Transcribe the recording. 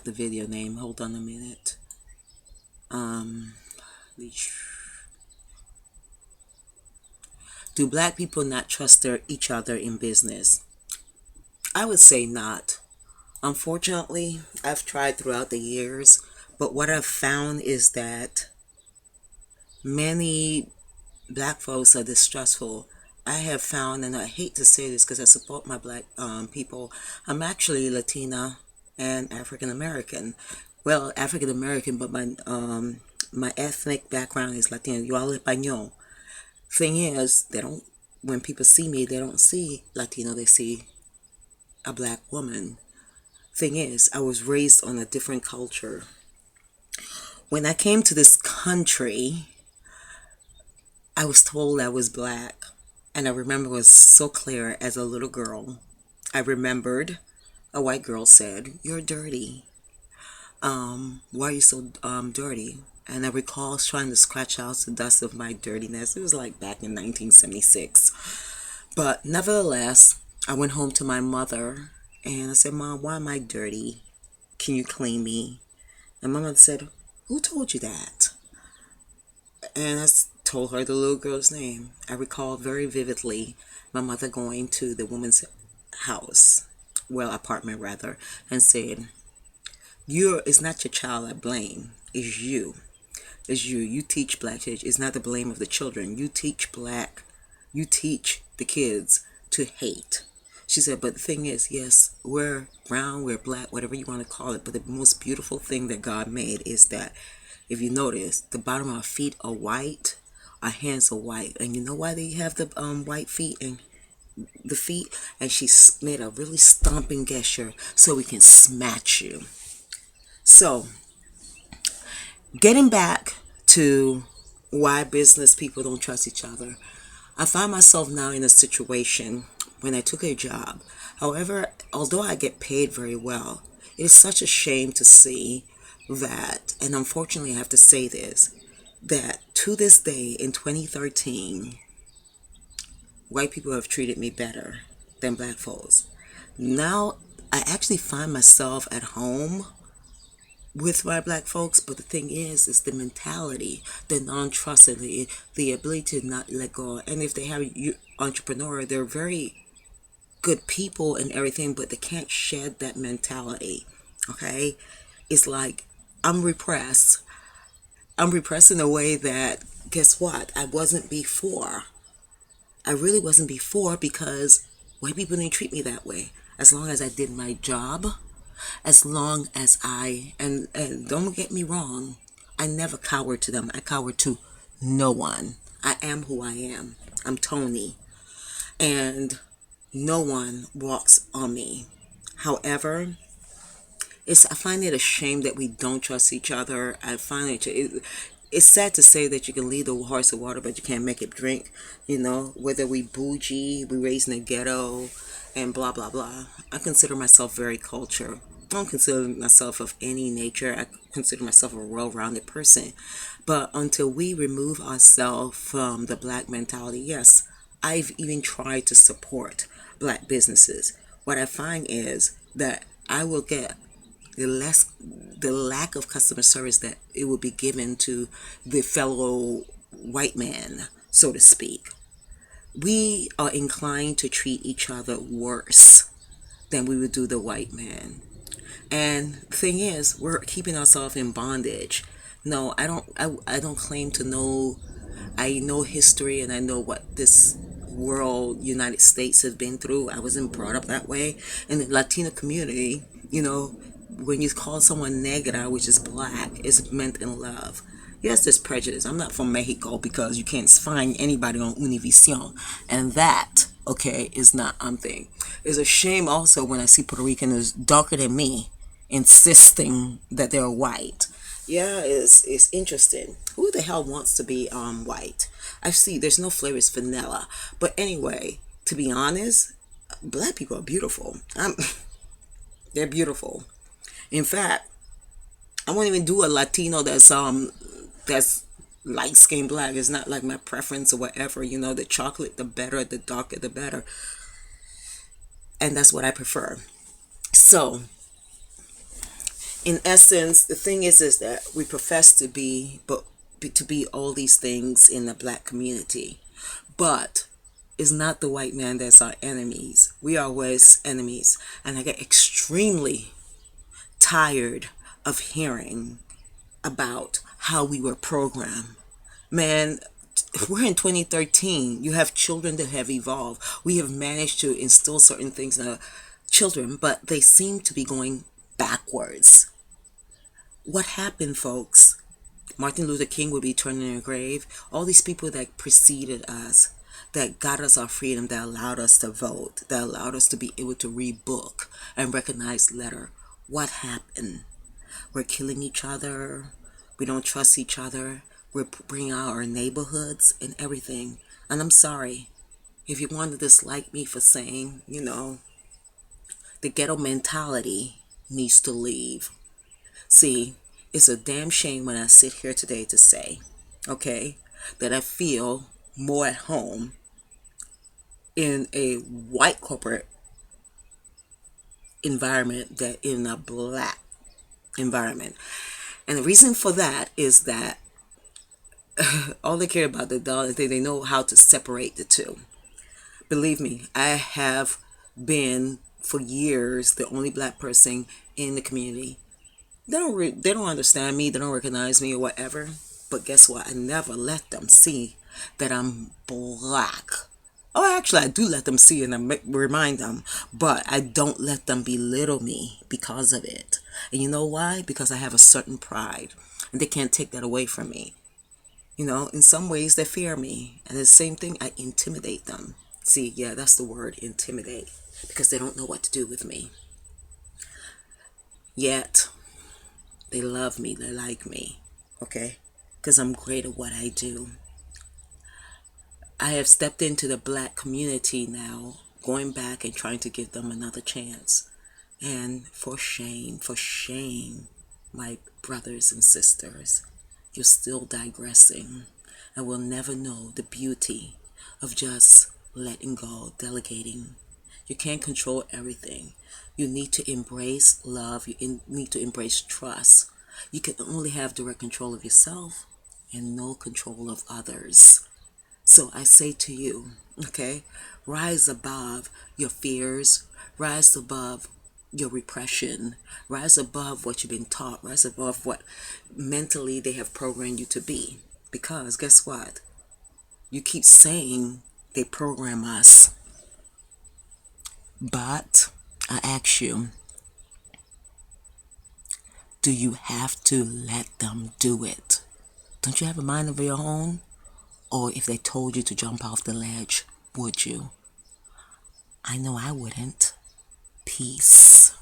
forgot the video name. Hold on a minute. Um, do black people not trust each other in business? I would say not. Unfortunately, I've tried throughout the years, but what I've found is that many black folks are distrustful. I have found, and I hate to say this because I support my black people, I'm actually Latina and African American. Well, African American, but my ethnic background is Latino. Yo hablo español. Thing is, they don't. When people see me, they don't see Latino. They see a black woman. Thing is, I was raised on a different culture. When I came to this country, I was told I was black. And I remember it was so clear as a little girl. I remembered a white girl said, "You're dirty. Why are you so dirty?" And I recall trying to scratch out the dust of my dirtiness. It was like back in 1976. But nevertheless, I went home to my mother and I said, "Mom, why am I dirty? Can you clean me?" And my mother said, "Who told you that?" And told her the little girl's name. I recall very vividly my mother going to the woman's house, well, apartment rather, and said, it's not your child I blame, it's you. It's you. You teach black kids. It's not the blame of the children. You teach the kids to hate. She said, but the thing is, yes, we're brown, we're black, whatever you want to call it, but the most beautiful thing that God made is that, if you notice, the bottom of our feet are white, our hands are white. And you know why they have the white feet and the feet? And she made a really stomping gesture so we can smash you. So, getting back to why business people don't trust each other, I find myself now in a situation when I took a job. However, although I get paid very well, it is such a shame to see that, and unfortunately I have to say this, that to this day in 2013, white people have treated me better than black folks. Now I actually find myself at home with my black folks, but the thing is the mentality, the non-trust, and the ability to not let go. And if they have you entrepreneur, they're very good people and everything, but they can't shed that mentality. Okay, it's like I'm repressed. I'm repressed in a way that, guess what? I wasn't before. I really wasn't before because white people didn't treat me that way. As long as I did my job, as long as and don't get me wrong, I never cowered to them. I cowered to no one. I am who I am. I'm Tony. And no one walks on me. However, I find it a shame that we don't trust each other. I find it's sad to say that you can lead the horse to water, but you can't make it drink. You know, whether we bougie, we raised in the ghetto, and blah blah blah. I consider myself very cultured. I don't consider myself of any nature. I consider myself a well-rounded person. But until we remove ourselves from the black mentality, yes, I've even tried to support black businesses. What I find is that I will get the lack of customer service that it would be given to the fellow white man, so to speak. We are inclined to treat each other worse than we would do the white man. And the thing is, we're keeping ourselves in bondage. No, I don't claim to know. I know history and I know what this world, United States, has been through. I wasn't brought up that way. In the Latino community, when you call someone negra, which is black, it's meant in love. Yes, there's prejudice. I'm not from Mexico because you can't find anybody on Univision. And that, okay, is not thing. It's a shame also when I see Puerto Ricans darker than me insisting that they're white. Yeah, it's interesting. Who the hell wants to be white? I see there's no flavor, it's vanilla. But anyway, to be honest, black people are beautiful. They're beautiful. In fact, I won't even do a Latino that's light skinned black. It's not like my preference or whatever. The chocolate, the better, the darker, the better. And that's what I prefer. So, In essence, the thing is that we profess to be, to be all these things in the black community, but it's not the white man that's our enemies. We are always enemies, and I get extremely tired of hearing about how we were programmed. Man, we're in 2013. You have children that have evolved. We have managed to instill certain things in our children, but they seem to be going backwards. What happened, folks? Martin Luther King would be turning in a grave. All these people that preceded us, that got us our freedom, that allowed us to vote, that allowed us to be able to read book and recognize letter. What happened? We're killing each other. We don't trust each other. We're bringing out our neighborhoods and everything. And I'm sorry if you want to dislike me for saying, the ghetto mentality needs to leave. See, it's a damn shame when I sit here today to say, okay, that I feel more at home in a white corporate environment than in a black environment. And the reason for that is that all they care about the dollar, they know how to separate the two. Believe me, I have been for years the only black person in the community. They don't understand me, they don't recognize me or whatever. But guess what? I never let them see that I'm black. Oh, actually, I do let them see and I remind them, but I don't let them belittle me because of it. And you know why? Because I have a certain pride, and they can't take that away from me. In some ways they fear me, and the same thing, I intimidate them. See, yeah, that's the word, intimidate, because they don't know what to do with me. Yet they love me, they like me, okay? Because I'm great at what I do. I have stepped into the black community now, going back and trying to give them another chance. And for shame, my brothers and sisters, you're still digressing and will never know the beauty of just letting go, delegating. You can't control everything. You need to embrace love. You need to embrace trust. You can only have direct control of yourself and no control of others. So I say to you, okay, rise above your fears, rise above your repression, rise above what you've been taught, rise above what mentally they have programmed you to be. Because guess what? You keep saying they program us. But I ask you, do you have to let them do it? Don't you have a mind of your own? Or if they told you to jump off the ledge, would you? I know I wouldn't. Peace.